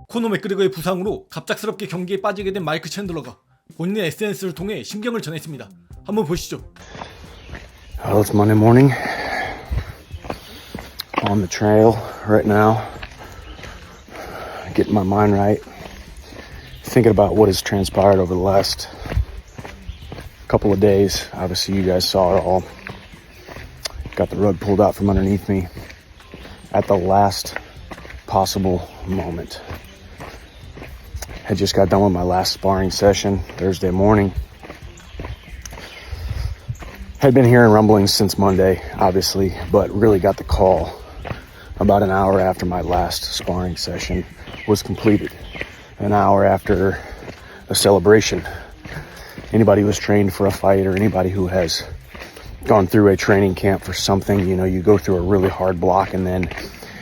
코너 맥그리거의 부상으로 갑작스럽게 경기에 빠지게 된 마이크 챈들러가 본인의 SNS를 통해 심경을 전했습니다. 한번 보시죠. Well, it's Monday morning. On the trail right now. Getting my mind right. Thinking about what has transpired over the last couple of days. Obviously, you guys saw it all. Got the rug pulled out from underneath me at the last possible moment. Had just got done with my last sparring session Thursday morning. Had been hearing rumblings since Monday, obviously, but really got the call about an hour after my last sparring session was completed. An hour after a celebration. Anybody who has trained for a fight or anybody who has gone through a training camp for something, you know, you go through a really hard block, and then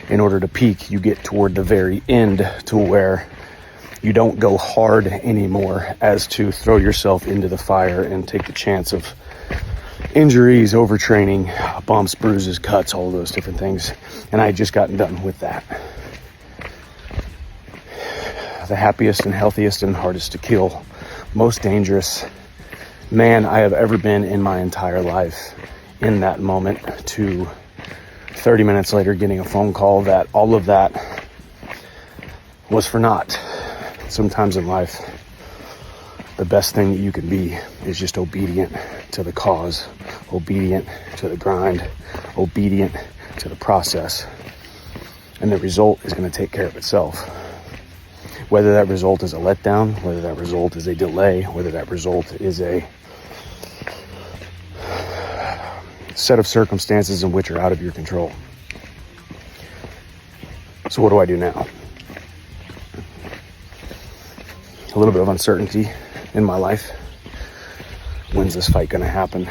in order to peak, you get toward the very end to where you don't go hard anymore, as to throw yourself into the fire and take the chance of injuries, overtraining, bumps, bruises, cuts, all those different things. And I had just gotten done with that. The happiest and healthiest and hardest to kill, most dangerous man I have ever been in my entire life. In that moment, to 30 minutes later getting a phone call that all of that was for naught. Sometimes in life, the best thing that you can be is just obedient to the cause, obedient to the grind, obedient to the process. And the result is going to take care of itself. Whether that result is a letdown, whether that result is a delay, whether that result is a set of circumstances in which are out of your control. So what do I do now? A little bit of uncertainty in my life. When's this fight going to happen?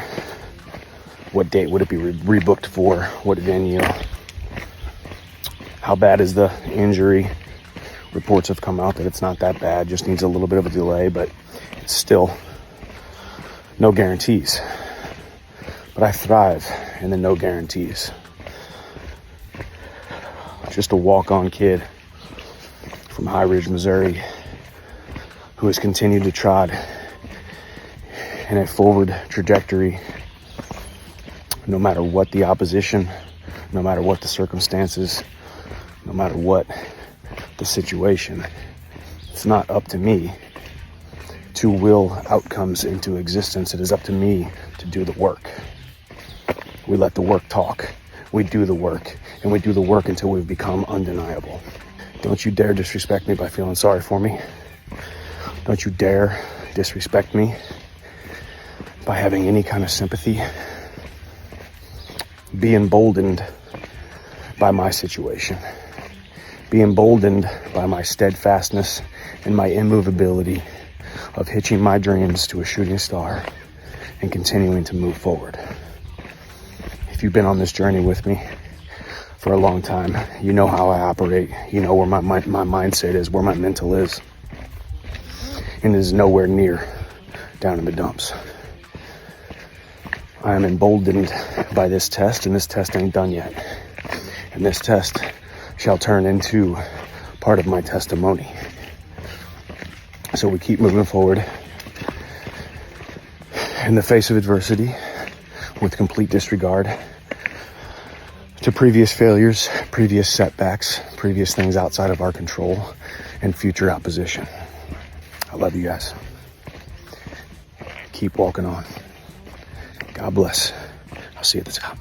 What date would it be rebooked for? What venue? How bad is the injury? Reports have come out that it's not that bad, just needs a little bit of a delay, but it's still no guarantees. But I thrive in the no guarantees. Just a walk-on kid from High Ridge, Missouri, who has continued to trod in a forward trajectory, no matter what the opposition, no matter what the circumstances, no matter what the situation. It's not up to me to will outcomes into existence. It is up to me to do the work. We let the work talk. We do the work, and we do the work until we've become undeniable. Don't you dare disrespect me by feeling sorry for me. Don't you dare disrespect me by having any kind of sympathy. Be emboldened by my situation. Be emboldened by my steadfastness and my immovability of hitching my dreams to a shooting star and continuing to move forward. If you've been on this journey with me for a long time, you know how I operate. You know where my mindset is, where my mental is. And it is nowhere near down in the dumps. I am emboldened by this test, and this test ain't done yet. And this test shall turn into part of my testimony. So we keep moving forward in the face of adversity with complete disregard to previous failures, previous setbacks, previous things outside of our control, and future opposition. I love you guys. Keep walking on. God bless. I'll see you at the top.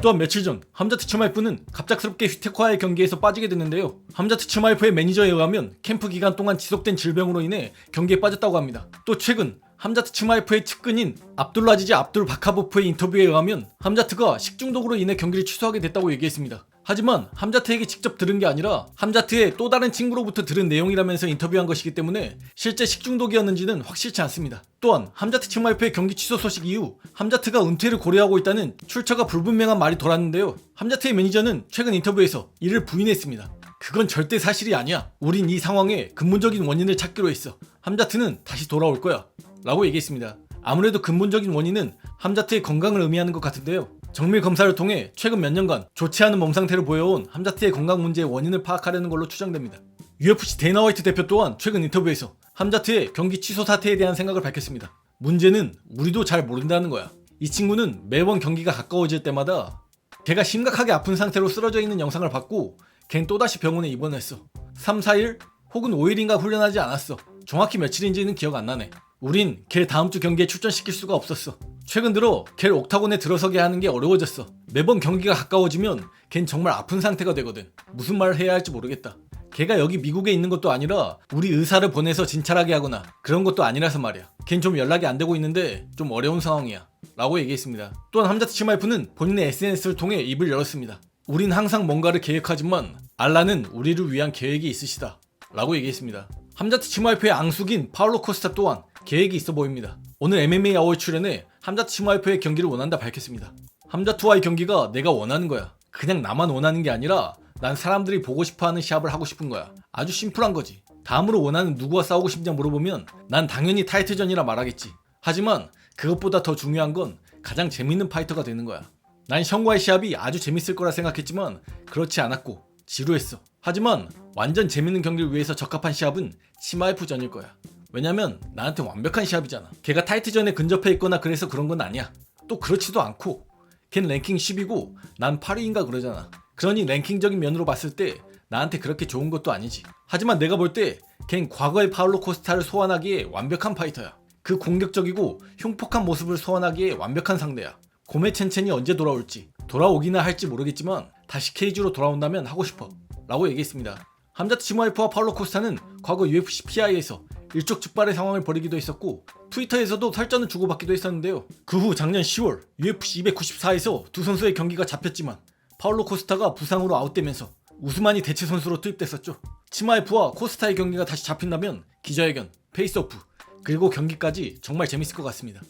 또한 며칠 전 함자트 츠마이프는 갑작스럽게 휘테크와의 경기에서 빠지게 됐는데요. 함자트 츠마이프의 매니저에 의하면 캠프 기간 동안 지속된 질병으로 인해 경기에 빠졌다고 합니다. 또 최근 함자트 츠마이프의 측근인 압둘라지즈 압둘 바카보프의 인터뷰에 의하면 함자트가 식중독으로 인해 경기를 취소하게 됐다고 얘기했습니다. 하지만 함자트에게 직접 들은 게 아니라 함자트의 또 다른 친구로부터 들은 내용이라면서 인터뷰한 것이기 때문에 실제 식중독이었는지는 확실치 않습니다. 또한 함자트 츠마이프의 경기 취소 소식 이후 함자트가 은퇴를 고려하고 있다는 출처가 불분명한 말이 돌았는데요. 함자트의 매니저는 최근 인터뷰에서 이를 부인했습니다. 그건 절대 사실이 아니야. 우린 이 상황의 근본적인 원인을 찾기로 했어. 함자트는 다시 돌아올 거야 라고 얘기했습니다. 아무래도 근본적인 원인은 함자트의 건강을 의미하는 것 같은데요. 정밀 검사를 통해 최근 몇 년간 좋지 않은 몸 상태를 보여온 함자트의 건강 문제의 원인을 파악하려는 걸로 추정됩니다. UFC 데이나 화이트 대표 또한 최근 인터뷰에서 함자트의 경기 취소 사태에 대한 생각을 밝혔습니다. 문제는 우리도 잘 모른다는 거야. 이 친구는 매번 경기가 가까워질 때마다 걔가 심각하게 아픈 상태로 쓰러져 있는 영상을 봤고 걘 또다시 병원에 입원했어. 3, 4일 혹은 5일인가 훈련하지 않았어. 정확히 며칠인지는 기억 안 나네. 우린 걔 다음 주 경기에 출전시킬 수가 없었어. 최근 들어 걔를 옥타곤에 들어서게 하는 게 어려워졌어. 매번 경기가 가까워지면 걘 정말 아픈 상태가 되거든. 무슨 말을 해야 할지 모르겠다. 걔가 여기 미국에 있는 것도 아니라 우리 의사를 보내서 진찰하게 하거나 그런 것도 아니라서 말이야. 걘 좀 연락이 안 되고 있는데 좀 어려운 상황이야 라고 얘기했습니다. 또한 함자트 치마이프는 본인의 SNS를 통해 입을 열었습니다. 우린 항상 뭔가를 계획하지만 알라는 우리를 위한 계획이 있으시다 라고 얘기했습니다. 함자트 치마이프의 앙숙인 파울로 코스타 또한 계획이 있어 보입니다. 오늘 MMA 아워의 출연에 함자트 치마이프의 경기를 원한다 밝혔습니다. 함자트와의 경기가 내가 원하는 거야. 그냥 나만 원하는 게 아니라 난 사람들이 보고 싶어하는 시합을 하고 싶은 거야. 아주 심플한 거지. 다음으로 원하는 누구와 싸우고 싶냐 물어보면 난 당연히 타이틀전이라 말하겠지. 하지만 그것보다 더 중요한 건 가장 재밌는 파이터가 되는 거야. 난 션과의 시합이 아주 재밌을 거라 생각했지만 그렇지 않았고 지루했어. 하지만 완전 재밌는 경기를 위해서 적합한 시합은 치마이프전일 거야. 왜냐면 나한테 완벽한 시합이잖아. 걔가 타이틀전에 근접해 있거나 그래서 그런 건 아니야. 또 그렇지도 않고 걘 랭킹 10이고 난 8위인가 그러잖아. 그러니 랭킹적인 면으로 봤을 때 나한테 그렇게 좋은 것도 아니지. 하지만 내가 볼 때 걘 과거의 파울로 코스타를 소환하기에 완벽한 파이터야. 그 공격적이고 흉폭한 모습을 소환하기에 완벽한 상대야. 고메 첸첸이 언제 돌아올지 돌아오기나 할지 모르겠지만 다시 케이지로 돌아온다면 하고 싶어 라고 얘기했습니다. 함자트 치마이프와 파울로 코스타는 과거 UFC PI에서 일촉즉발의 상황을 벌이기도 했었고 트위터에서도 설전을 주고받기도 했었는데요. 그 후 작년 10월 UFC 294에서 두 선수의 경기가 잡혔지만 파울로 코스타가 부상으로 아웃되면서 우스만이 대체 선수로 투입됐었죠. 치마이프와 코스타의 경기가 다시 잡힌다면 기자회견, 페이스오프, 그리고 경기까지 정말 재밌을 것 같습니다.